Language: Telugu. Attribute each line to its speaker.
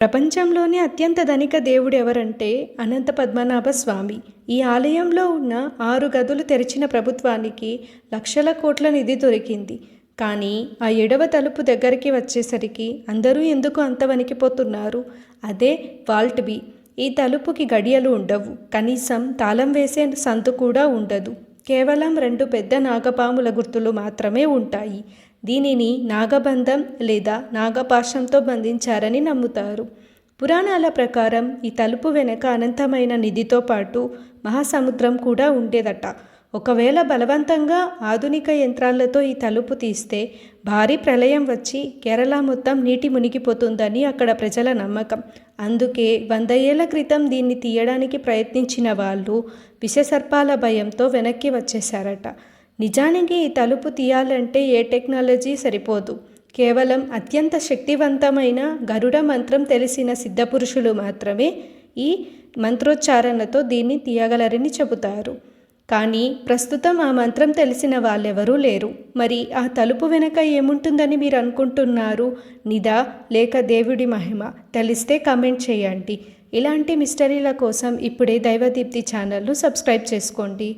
Speaker 1: ప్రపంచంలోనే అత్యంత ధనిక దేవుడు ఎవరంటే అనంత పద్మనాభ స్వామి. ఈ ఆలయంలో ఉన్న 6 గదులు తెరిచిన ప్రభుత్వానికి లక్షల కోట్ల నిధి దొరికింది. కానీ ఆ 7వ తలుపు దగ్గరికి వచ్చేసరికి అందరూ ఎందుకు అంత వణికిపోతున్నారు? అదే వాల్ట్ బి. ఈ తలుపుకి గడియలు ఉండవు, కనీసం తాళం వేసే సందు కూడా ఉండదు. కేవలం 2 పెద్ద నాగపాముల గుర్తులు మాత్రమే ఉంటాయి. దీనిని నాగబంధం లేదా నాగపాశంతో బంధించారని నమ్ముతారు. పురాణాల ప్రకారం ఈ తలుపు వెనక అనంతమైన నిధితో పాటు మహాసముద్రం కూడా ఉండేదట. ఒకవేళ బలవంతంగా ఆధునిక యంత్రాలతో ఈ తలుపు తీస్తే భారీ ప్రళయం వచ్చి కేరళ మొత్తం నీటి మునిగిపోతుందని అక్కడ ప్రజల నమ్మకం. అందుకే 100 ఏళ్ల క్రితం దీన్ని తీయడానికి ప్రయత్నించిన వాళ్ళు విషసర్పాల భయంతో వెనక్కి వచ్చేశారట. నిజానికి ఈ తలుపు తీయాలంటే ఏ టెక్నాలజీ సరిపోదు. కేవలం అత్యంత శక్తివంతమైన గరుడ మంత్రం తెలిసిన సిద్ధపురుషులు మాత్రమే ఈ మంత్రోచ్చారణతో దీన్ని తీయగలరని చెబుతారు. కానీ ప్రస్తుతం ఆ మంత్రం తెలిసిన వాళ్ళెవరూ లేరు. మరి ఆ తలుపు వెనక ఏముంటుందని మీరు అనుకుంటున్నారు? నిధా లేక దేవుడి మహిమ? తెలిస్తే కామెంట్ చేయండి. ఇలాంటి మిస్టరీల కోసం ఇప్పుడే దైవదీప్తి ఛానల్ను సబ్స్క్రైబ్ చేసుకోండి.